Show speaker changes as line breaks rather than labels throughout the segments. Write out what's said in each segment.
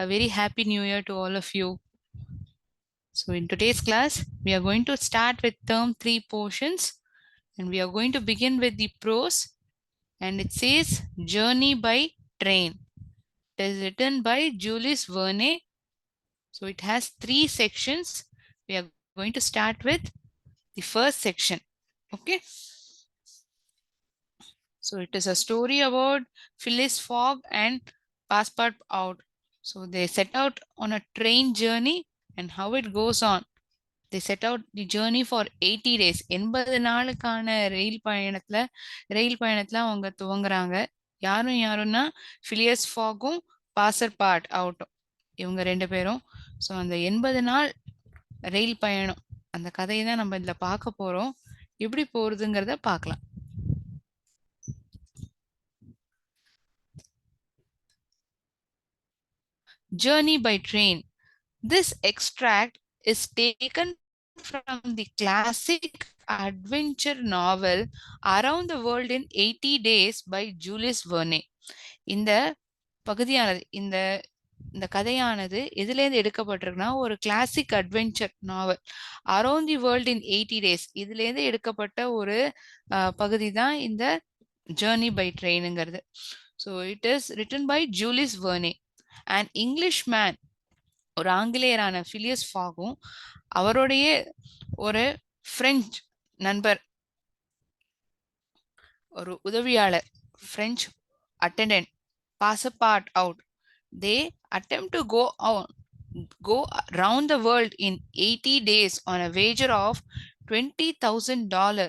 A very happy new year to all of you. So in today's class, we are going to start with term 3 portions, and we are going to begin with the prose, and it says Journey by Train. It is written by Jules Verne. So it has 3 sections. We are going to start with the first section. Okay. So it is a story about Phileas Fogg and Passport Out. So they set out on a train journey and how it goes on. They set out the journey for 80 days. 80 நாளுக்கான ரயில் பயணத்துல அவங்க துவங்குறாங்க. யாருன்னா ஃபிலியஸ் ஃபாகும் pastor அவுட்டும், இவங்க 2 பேரும். So அந்த 80 நாள் ரயில் பயணம், அந்த கதையை தான் நம்ம இதுல பார்க்க போறோம். எப்படி போறதுங்கிறத பார்க்கலாம். Journey by train. This extract is taken from the classic adventure novel Around the World in 80 Days by Jules Verne. இந்த பகுதியானது, இந்த கதையானது எதுலேருந்து எடுக்கப்பட்டிருக்குன்னா, ஒரு classic adventure novel around the world in 80 days, இதுலேருந்து எடுக்கப்பட்ட ஒரு பகுதி தான் இந்த ஜேர்னி பை ட்ரெயினுங்கிறது. So it is written by Jules Verne. And English man, ஒரு ஆங்கிலேயரான ஃபிலியஸ் ஃபாகும் அவருடைய ஒரு பிரெஞ்சு நண்பர், ஒரு உதவியாளர், French attendant Passepartout, they attempt to go around the world in 80 days on a wager of $20,000,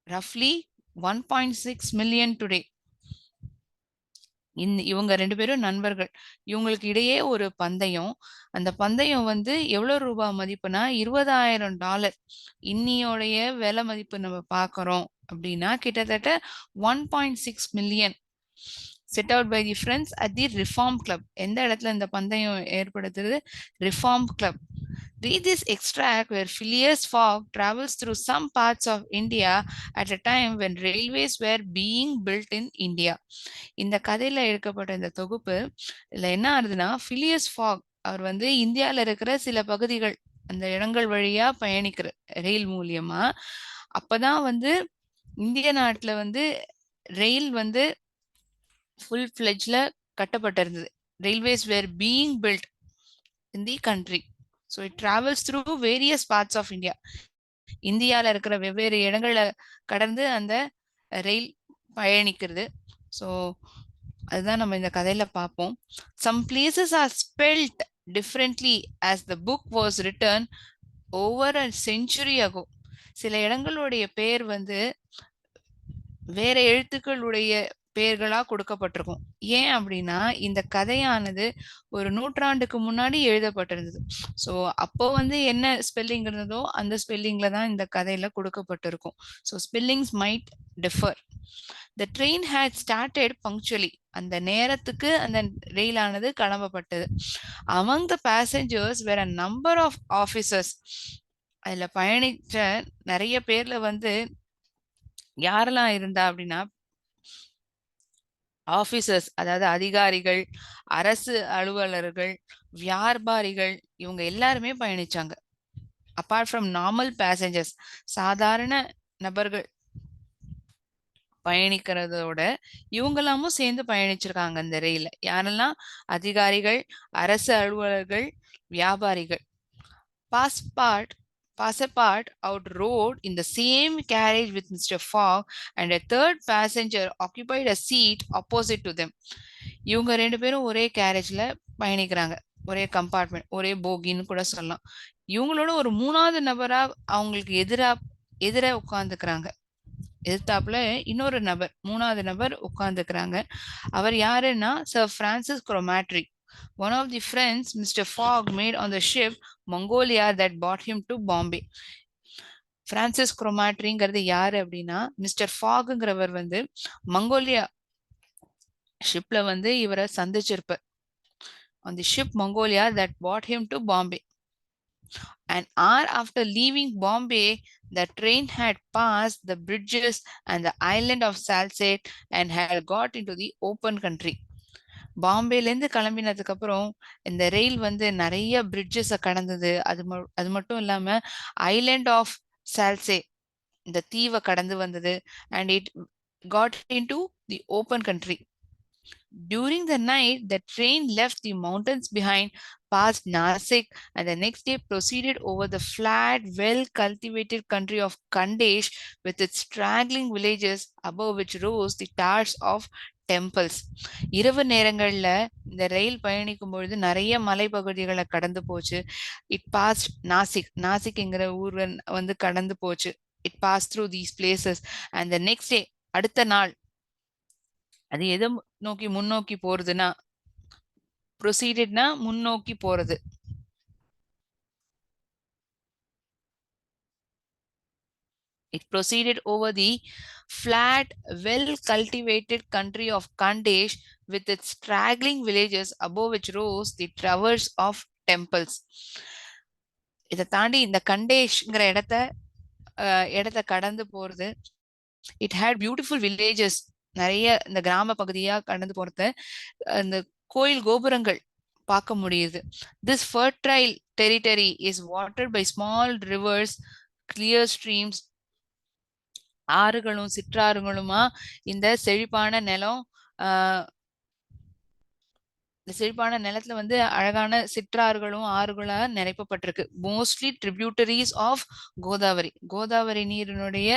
roughly 1.6 million today. இவங்க 2 பேரும் நண்பர்கள். இவங்களுக்கு இடையே ஒரு பந்தயம். அந்த பந்தயம் எவ்வளவு ரூபாய் மதிப்புனா $20,000. இன்னியோடைய விலை மதிப்பு நம்ம பார்க்கிறோம் அப்படின்னா கிட்டத்தட்ட 1.6 million. set out by the friends at the Reform Club. எந்த இடத்துல இந்த பந்தயம் ஏற்படுத்துறது? Reform Club. Read this extract where Phileas Fogg travels through some parts of India at a time when railways were being built in India. இந்த கதையில எடுக்கப்பட்ட இந்த தொகுப்பு இதுல என்ன ஆகுதுன்னா, Phileas Fogg அவர் இந்தியால இருக்கிற சில பகுதிகள், அந்த இடங்கள் வழியா பயணிக்கிற ரயில் மூலியமா. அப்பதான் இந்திய நாட்டுல ரயில் full fledged கட்டப்பட்டிருந்தது. Railways were being built in the country. So it travels through various parts of India. இந்தியால இருக்கிற வெவ்வேறு இடங்களை கடந்து அந்த ரயில் பயணிக்கிறது. ஸோ அதுதான் நம்ம இந்த கதையில பார்ப்போம். Some places are spelt differently as the book was written over a century ago. சில இடங்களுடைய பெயர் வேற எழுத்துக்களுடைய பெயர்களா கொடுக்கப்பட்டிருக்கும். ஏன் அப்படின்னா இந்த கதையானது ஒரு நூற்றாண்டுக்கு முன்னாடி எழுதப்பட்டிருந்தது. ஸோ அப்போ என்ன ஸ்பெல்லிங் இருந்ததோ அந்த ஸ்பெல்லிங்ல தான் இந்த கதையில கொடுக்கப்பட்டிருக்கும். So spellings might differ. The train had started punctually. அந்த நேரத்துக்கு அந்த ரயிலானது கிளம்பப்பட்டது. Among the passengers were a number of officers. அதுல பயணிச்ச நிறைய பேர்ல யாரெல்லாம் இருந்தா அப்படின்னா, ஆபீசர்ஸ், அதாவது அதிகாரிகள், அரசு அலுவலர்கள், வியாபாரிகள், இவங்க எல்லாருமே பயணிச்சாங்க. அப்பார்ட் ஃப்ரம் நார்மல் பேசஞ்சர்ஸ், சாதாரண நபர்கள் பயணிக்கிறதோட இவங்கெல்லாமும் சேர்ந்து பயணிச்சிருக்காங்க அந்த ரயில்ல. யாரெல்லாம்? அதிகாரிகள், அரசு அலுவலர்கள், வியாபாரிகள். Passport out rode in the same carriage with Mr. Fogg, and a third passenger occupied a seat opposite to them. இவங்க 2 பேரும் ஒரே கேரேஜ்ல பயணிக்கிறாங்க, ஒரே கம்பார்ட்மெண்ட், ஒரே போகின்னு கூட சொல்லலாம். இவங்களோட ஒரு 3வது நபரா அவங்களுக்கு எதிர உட்கார்ந்துக்கிறாங்க. எதிர்த்தாப்புல இன்னொரு நபர், 3வது நபர் உட்கார்ந்துக்கிறாங்க. அவர் யாருன்னா sir Francis Cromarty, one of the friends Mr. Fogg made on the ship Mongolia that brought him to Bombay. Francis குரோமாட்ரிங்கிறது யாரு அப்படின்னா, மிஸ்டர் ஃபாகுங்கிறவர் மங்கோலியா ஷிப்ல இவரை சந்திச்சிருப்பார். on the ship Mongolia that brought him to Bombay. An hour after leaving Bombay, the train had passed the bridges and the island of Salsette and had got into the open country. பாம்பேல இருந்து கிளம்பினதுக்கு அப்புறம் இந்த ரயில் வந்து நிறைய பிரிட்ஜஸ கடந்தது. அது மட்டும் இல்லாம ஐலேண்ட் ஆஃப் சால்சே இந்த தீவை கடந்து வந்தது. And it got into the open country. During the night, the train left the mountains behind, past Nasik, and the next day proceeded over the flat, well cultivated country of Kandesh with its straggling villages above which rose the towers of temples. இரவு நேரங்கள்ல இந்த ரயில் பயணிக்கும் பொழுது நிறைய மலைப்பகுதிகளை கடந்து போச்சு. It past Nashik, நாசிக்ங்கிற ஊர் வந்து கடந்து போச்சு. It pass through these places and the next day, அடுத்த நாள் அது எதை நோக்கி முன்னோக்கி போறதுன்னா, ப்ரொசீடட்னா முன்னோக்கி போறது. It proceeded over the flat, well cultivated country of Kandesh with its straggling villages above which rose the towers of temples. இதை தாண்டி இந்த கண்டேஷ்ங்கிற இடத்த கடந்து போறது. It had beautiful villages. நிறைய இந்த கிராம பகுதியா கடந்து போறது. அந்த கோயில் கோபுரங்கள் பார்க்க முடியுது. This fertile territory is watered by small rivers, clear streams. ஆறுகளும் சிற்றாறுகளுமா இந்த செழிப்பான நிலம், இந்த செழிப்பான நிலத்துல வந்து அழகான சிற்றாறுகளும் ஆறுகளா நிரப்பப்பட்டிருக்கு. Mostly tributaries of Godavari. Godavari நீரினுடைய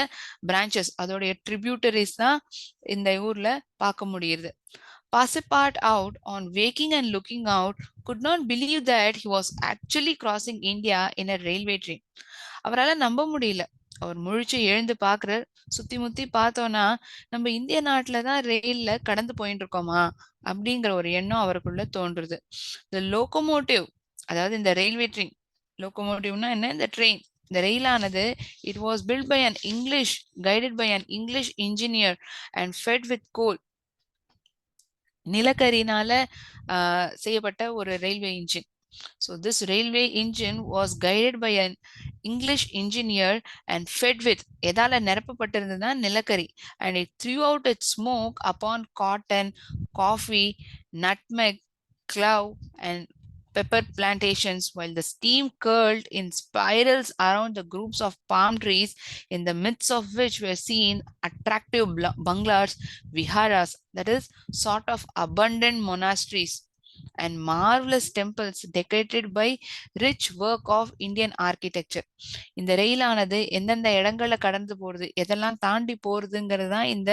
பிரான்ச்சஸ், அதோடைய ட்ரிபியூட்டரிஸ் தான் இந்த ஊர்ல பார்க்க முடியுது. Pasipart out on waking and looking out could not believe that he was actually crossing India in a railway train. அவரால் நம்ப முடியல. அவர் முழிச்சு எழுந்து பாக்குறார். சுத்தி முத்தி பார்த்தோம்னா நம்ம இந்திய நாட்டுல தான் ரயில்ல கடந்து போயிட்டு இருக்கோமா அப்படிங்கிற ஒரு எண்ணம் அவருக்குள்ள தோன்றுது. இந்த லோகோமோட்டிவ், அதாவது இந்த ரயில்வே ட்ரெயின், லோகோமோட்டிவ்னா என்ன, இந்த ட்ரெயின், இந்த ரயிலானது it was built by an English, guided by an English engineer and fed with coal. நிலக்கரினால செய்யப்பட்ட ஒரு railway engine. So this railway engine was guided by an English engineer and fed with எதால நிரப்பப்பட்டிருந்ததுன்னா நிலக்கரி. And it threw out its smoke upon cotton, coffee, nutmeg, clove and pepper plantations, while the steam curled in spirals around the groups of palm trees, in the midst of which were seen attractive bungalows, viharas, that is, sort of abundant monasteries, and marvelous temples decorated by rich work of Indian architecture. இந்த ரயிலானது எந்தெந்த இடங்கள்ல கடந்து போறது, எதெல்லாம் தாண்டி போறதுங்கிறது தான் இந்த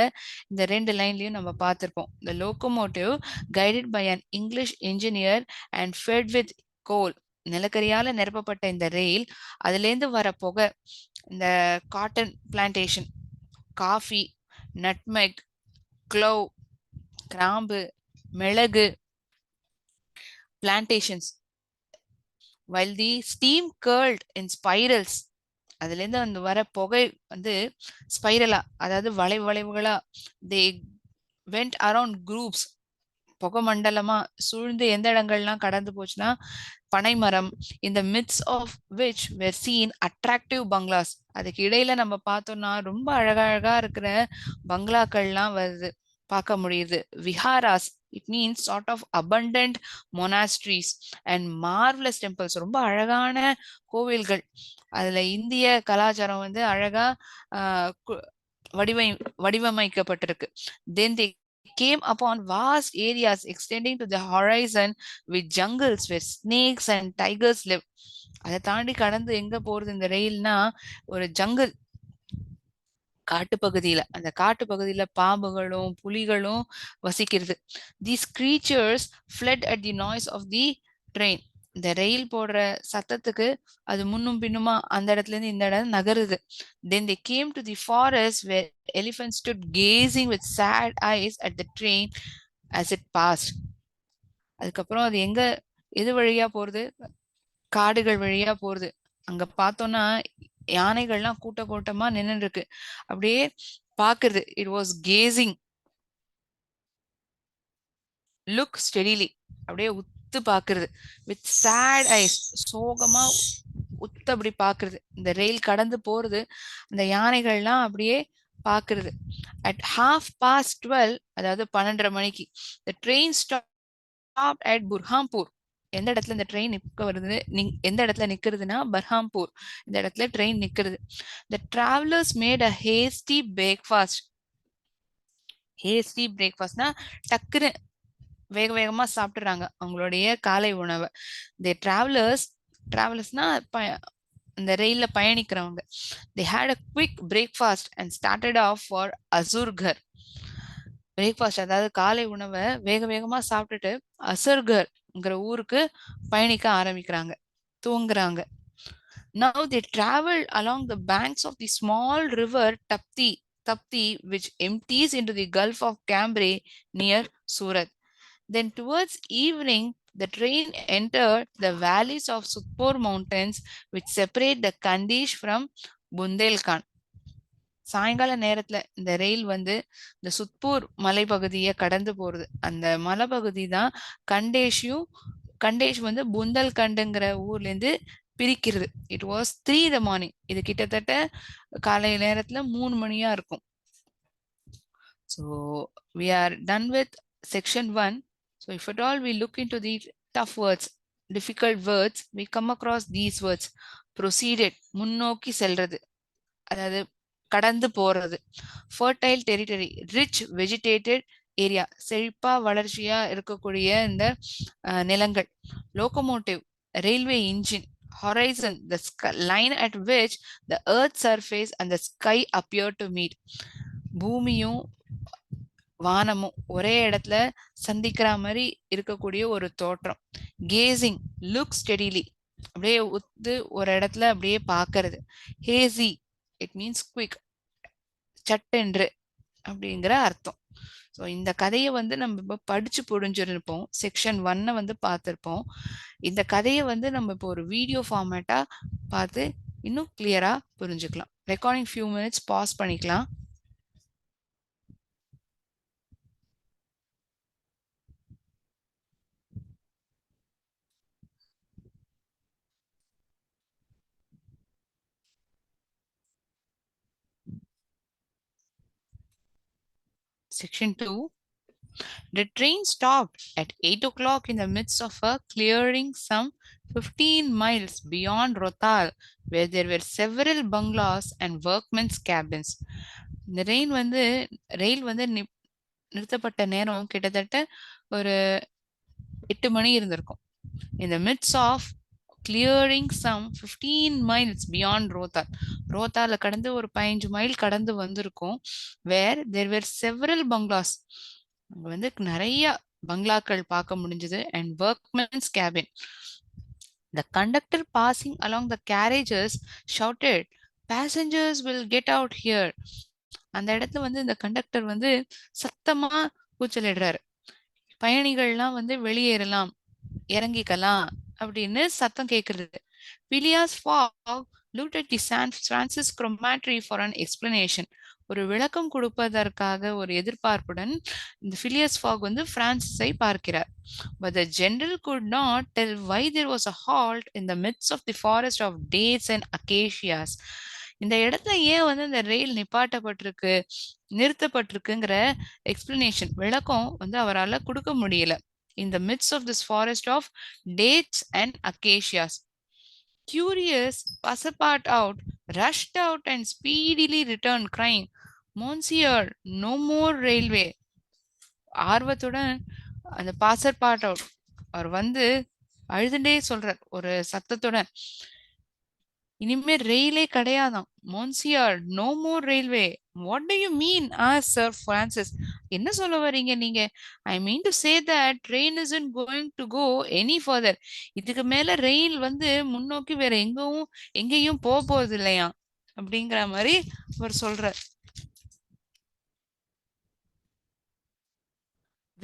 இந்த ரெண்டு லைன்லயும் நம்ம பார்த்திருப்போம். The locomotive guided by an English engineer and fed with coal. நிலக்கரியால நிரப்பப்பட்ட இந்த ரயில், அதுல இருந்து வர புகை, இந்த cotton plantation, coffee, nutmeg, clove, கிராம்பு, மிளகு plantations, while the steam curled in spirals. அதுல இருந்து அந்த வர புகை வந்து ஸ்பைரலா, அதாவது வளைவுகளா, they went around groups, புகை மண்டலமா சூழ்ந்து எந்த இடங்கள்லாம் கடந்து போச்சுன்னா பனைமரம், இந்த midst of which were seen attractive bungalows. அதுக்கு இடையில நம்ம பார்த்தோம்னா ரொம்ப அழகழகா இருக்கிற பங்களாக்கள்லாம் வருது, பார்க்க முடியுது. விஹாராஸ், it means sort of abundant monasteries and marvelous temples. ரொம்ப அழகான கோவில்கள். அதுல இந்திய கலாச்சாரம் வந்து அழகா வடிவமைக்கப்பட்டிருக்கு. Then they came upon vast areas extending to the horizon with jungles where snakes and tigers live. அதை தாண்டி கடந்து எங்க போறது இந்த ரயில்னா, ஒரு ஜங்கிள், காட்டு பகுதியில, அந்த காட்டு பகுதியில பாம்புகளும் புலிகளும் வசிக்கிறது. These creatures fled at the noise of the train. இந்த ரயில் போடுற சத்தத்துக்கு அது முன்னும் பின்னுமா அந்த இடத்துல இருந்து இந்த இடம் நகருது. Then they came to the forest where elephants stood gazing with sad eyes at the train as it passed. அதுக்கப்புறம் அது எது வழியா போறது, காடுகள் வழியா போறது. அங்க பார்த்தோம்னா யானைகள்லாம் கூட்டமா நின்று இருக்கு. அப்படியே பாக்குறது. It was gazing, look steadily, அப்படியே உத்து பாக்குறது. வித் சேட் ஐஸ், சோகமா உத்து அப்படி பாக்குறது. இந்த ரயில் கடந்து போறது, அந்த யானைகள்லாம் அப்படியே பாக்குறது. At 12:30, அதாவது 12:30 மணிக்கு, the train stopped stopped at Burhanpur. எந்த இடத்துல இந்த ட்ரெயின் நிக்க வருது, எந்த இடத்துல நிக்கிறதுனா பர்ஹாம்பூர். இந்த இடத்துல ட்ரெயின் நிக்கிறது. The travelers made a hasty breakfast. Hasty பிரேக்ஃபாஸ்ட்னா டக்குன்னு வேக வேகமா சாப்பிட்டுறாங்க அவங்களுடைய காலை உணவை. தி டிராவலர்ஸ்னா இந்த ரயில்ல பயணிக்கிறவங்க. they had a quick breakfast and started off for Asirgarh. Breakfast அதாவது காலை உணவை வேக வேகமா சாப்பிட்டுட்டு அசர்கர்ங்கிற ஊருக்கு பயணிக்க ஆரம்பிக்கிறாங்க, தூங்குறாங்க. Now they traveled along the banks of the small river Tapti, which empties into the Gulf of Cambrai near Surat. Then towards evening, the train entered the valleys of Sutpur mountains, which separate the Kandish from Bundelkhand. சாயங்கால நேரத்துல இந்த ரயில் வந்து இந்த சுத்பூர் மலைப்பகுதியை கடந்து போறது. அந்த மலைப்பகுதி தான் கண்டேஷ் வந்து புந்தல்கண்டுங்கிற ஊர்ல இருந்து பிரிக்கிறது. It was 3 the morning. இது கிட்டத்தட்ட காலை நேரத்துல 3 மணியா இருக்கும். So we are done with section 1. So if at all we look into the tough words, difficult words, we come across these words. Proceeded, முன்னோக்கி செல்றது, அதாவது கடந்து போறது. Fertile territory, rich vegetated area, செழிப்பா வளர்ச்சியா இருக்கக்கூடிய இந்த நிலங்கள். Locomotive, railway engine. Horizon, the line at which the earth's surface and the sky appear to meet. பூமியும் வானமும் ஒரே இடத்துல சந்திக்கிற மாதிரி இருக்கக்கூடிய ஒரு தோற்றம். கேசிங், லுக் ஸ்டெடிலி, அப்படியே உத்து ஒரு இடத்துல அப்படியே பார்க்கறது. ஹேசி, இட் மீன்ஸ் குவிக், சட்டென்று அப்படிங்கிற அர்த்தம். ஸோ இந்த கதையை வந்து நம்ம இப்போ படிச்சு புரிஞ்சிருப்போம். செக்ஷன் 1 வந்து பார்த்துருப்போம். இந்த கதையை வந்து நம்ம இப்போ ஒரு வீடியோ ஃபார்மேட்டா பார்த்து இன்னும் கிளியரா புரிஞ்சுக்கலாம். ரெக்கார்டிங் ஃபியூ மினிட்ஸ் பாஸ் பண்ணிக்கலாம். Section 2. The train stopped at 8 o'clock in the midst of a clearing some 15 miles beyond Rothal, where there were several bungalows and workmen's cabins. இந்த ரயில் வந்து நிறுத்தப்பட்ட நேரம் கிட்டத்தட்ட ஒரு 8 மணி இருந்திருக்கும். In the midst of clearing some 15 miles beyond ரோத்தால கடந்து ஒரு 15 mile கடந்து வந்திருக்கும். where there were several bungalows, அங்க வந்து நிறைய பங்களாக்கள் பார்க்க முடிஞ்சது. and workmen's cabin. The conductor passing along the carriages shouted, passengers will get out here. அந்த இடத்துல வந்து இந்த கண்டக்டர் வந்து சத்தமா கூச்சலிடுறாரு, பயணிகள்லாம் வந்து வெளியேறலாம், இறங்கிக்கலாம் அப்படின்னு சத்தம் கேட்கறது. Phileas Fogg looked at the San Francisco chromatry for an explanation. ஒரு விளக்கம் கொடுப்பதற்காக ஒரு எதிர்பார்ப்புடன் இந்த பிலியஸ் ஃபாக் வந்து பிரான்சிஸை பார்க்கிறார். But the general could not tell why there was a halt in the midst of the forest of dates and acacias. இந்த இடத்துல ஏன் வந்து இந்த ரயில் நிறுத்தப்பட்டிருக்குங்கிற எக்ஸ்பிளனேஷன், விளக்கம் வந்து அவரால் கொடுக்க முடியல. In the midst of this forest of dates and acacias. Curious, Passepartout rushed out and speedily returned, crying, Monsieur, no more railway. ஆர்வத்துடன் அந்த பாசர்பாட் அவர் வந்து அழுதுண்டே சொல்றார் ஒரு சத்தத்துடன், இனிமே ரயிலே கிடையாதான். Monsieur, no more railway. What do you mean sir Francis? என்ன சொல்ல வரீங்க நீங்க? I mean to say that train isn't going to go any further. இதுக்கு மேல ரயில் வந்து முன்னோக்கி வேற எங்கேயும் போறது இல்லையா அப்படிங்கிற மாதிரி அவர் சொல்றார்.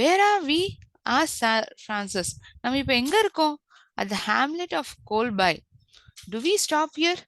Where are we sir Francis? நம்ம இப்ப எங்க இருக்கோம்? At the hamlet of Kholby. Do we stop here?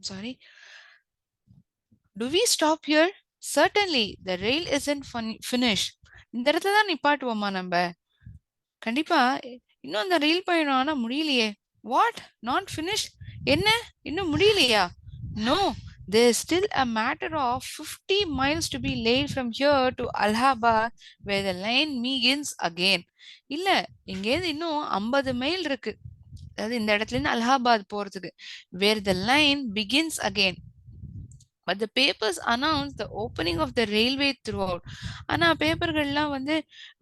Sorry. Do we stop here? Certainly, the rail isn't finished. இந்த இடத்துல தான் நிப்பாட்டுவோமா நம்ம? கண்டிப்பா. இன்னும் அந்த ரயில் பயணம் ஆனா முடியலையே. வாட்? Not finished? என்ன? இன்னும் முடியலையா? No. There's still a matter of 50 miles to be laid from here to Allahabad where the line begins again. இல்ல, இங்கேருந்து இன்னும் 50 மைல் இருக்கு. அதாவது இந்த இடத்துல இருந்து அலகாபாத் போறதுக்கு. Where the line begins again. But the papers announced the opening of the railway throughout. ஆனா பேப்பர்கள்லாம் வந்து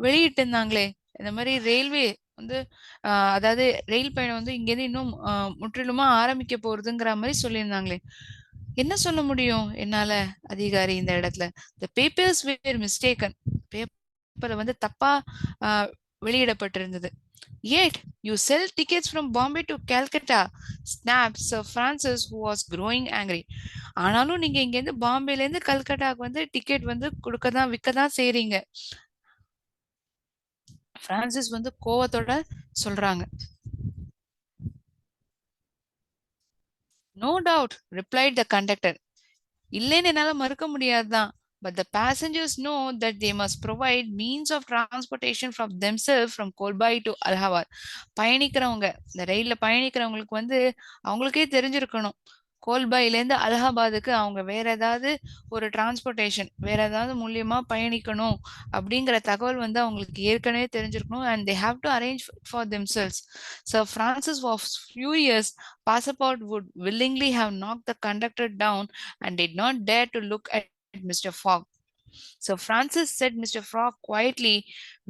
வெளியிட்டு இருந்தாங்களே, இந்த மாதிரி ரயில்வே வந்து அதாவது ரயில் பயணம் வந்து இங்கேருந்து இன்னும் முற்றிலுமா ஆரம்பிக்க போறதுங்கிற மாதிரி சொல்லியிருந்தாங்களே. என்ன சொல்ல முடியும் என்னால அதிகாரி இந்த இடத்துல? The papers were mistaken. Paper வந்து தப்பா வெளியிடப்பட்டிருந்தது. Yet, you sell tickets from Bombay to Calcutta, snapped Sir Francis, who was growing angry. ஆனாலும் நீங்க இங்கேருந்து பாம்பேலேருந்து கல்கட்டாக்கு வந்து டிக்கெட் வந்து விற்க தான் செய்றீங்க. பிரான்சிஸ் வந்து கோவத்தோட சொல்றாங்க. No doubt, replied the conductor. இல்லைன்னு என்னால மறுக்க முடியாதுதான். But the passengers know that they must provide means of transportation from themselves from Kolbai to Allahabad. பயணிக்கிறவங்க இந்த ரயில்ல பயணிக்கிறவங்களுக்கு வந்து அவங்களுக்கே தெரிஞ்சிருக்கணும். கோல்பாயிலேருந்து அலகாபாத்துக்கு அவங்க வேற ஏதாவது ஒரு டிரான்ஸ்போர்ட்டேஷன் வேற ஏதாவது மூலியமா பயணிக்கணும் அப்படிங்கிற தகவல் வந்து அவங்களுக்கு ஏற்கனவே தெரிஞ்சிருக்கணும். And they have to arrange for themselves. Sir Francis was furious. Passport would willingly have knocked the conductor down and did not dare to look at Mr. Fogg. So Francis said Mr. Fogg quietly,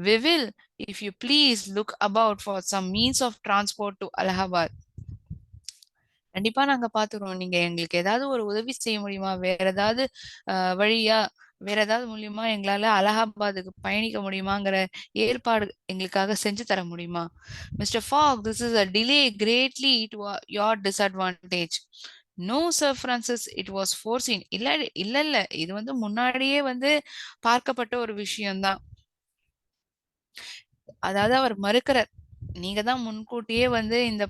"We will, if you please, look about for some means of transport to Allahabad." கண்டிப்பா நாங்க பாத்துக்கிறோம். நீங்க எங்களுக்கு ஏதாவது ஒரு உதவி செய்ய முடியுமா? வேற ஏதாவது வழியா, வேற ஏதாவது மூலியமா எங்களால அலகாபாத்துக்கு பயணிக்க முடியுமாங்கிற ஏற்பாடு எங்களுக்காக செஞ்சு தர முடியுமா? Mister Fogg, this is a delay greatly to your disadvantage. No sir Francis, it was foreseen. இல்ல இல்ல இல்ல, இது வந்து முன்னாடியே வந்து பார்க்கப்பட்ட ஒரு விஷயம்தான். அதாவது அவர் மறுக்கிறார். நீங்க தான் முன்கூட்டியே வந்து இந்த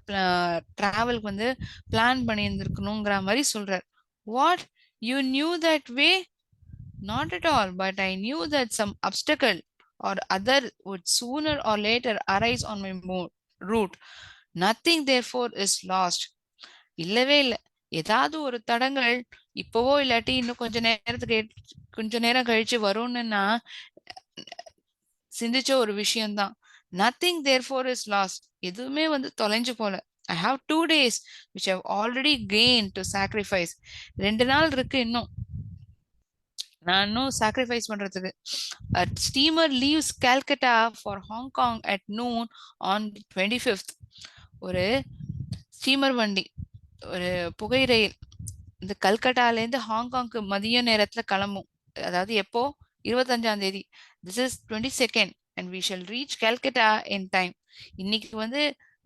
டிராவலுக்கு வந்து பிளான் பண்ணியிருந்திருக்கணுங்கிற மாதிரி சொல்றார். What? You knew that way? Not at all, but I knew that some obstacle or other would sooner or later arise on my route. Nothing therefore is lost. இல்லவே இல்ல. ஏதாவது ஒரு தடங்கள் இப்பவோ இல்லாட்டி இன்னும் கொஞ்ச நேரம் கழிச்சு வரும்னு நான் சிந்திச்ச ஒரு விஷயம்தான். Nothing therefore is lost. எதுவுமே வந்து தொலைஞ்சு போல. I have 2 days which I have already gained to sacrifice. 2 நாள் இருக்கு இன்னும். நான் இன்னும் sacrifice பண்றதுக்கு. A steamer leaves Calcutta for Hong Kong at noon on 25th. ஒரு ஸ்டீமர் வண்டி, ஒரு புகை ரயில் இந்த கல்கட்டாலேருந்து ஹாங்காங்க்கு மதிய நேரத்துல கிளம்பும். அதாவது எப்போ? 25ஆம் தேதி. This is 22nd and we shall reach Calcutta in time. இன்னைக்கு வந்து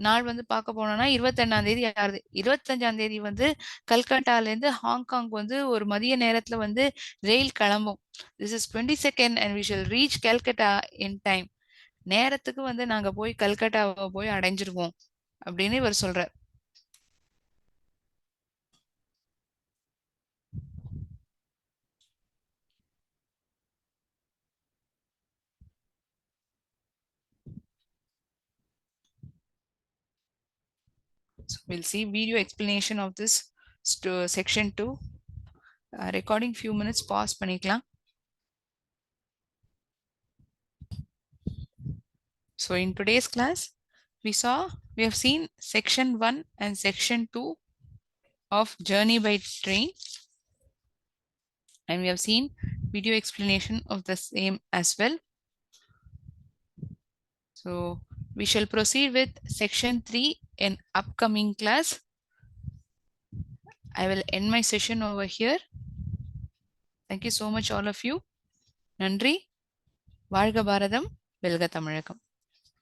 நாள் வந்து பார்க்க போனோம்னா 21ஆம் தேதி ஆகுது. 25ஆம் தேதி வந்து கல்கட்டாலேருந்து ஹாங்காங் வந்து ஒரு மதிய நேரத்துல வந்து ரயில் கிளம்பும். This is 22nd and we shall reach Calcutta in time. நேரத்துக்கு வந்து நாங்க போய் கல்கட்டாவை போய் அடைஞ்சிருவோம் அப்படின்னு இவர் சொல்றார். So we'll see video explanation of this section 2. Recording few minutes pause பண்ணிக்கலாம். So in today's class, we have seen section 1 and section 2 of journey by train, and we have seen video explanation of the same as well. So we shall proceed with section 3 in upcoming class. I will end my session over here. Thank you so much all of you. நன்றி. வாழ்க பாரதம், வெல்க தமிழகம்.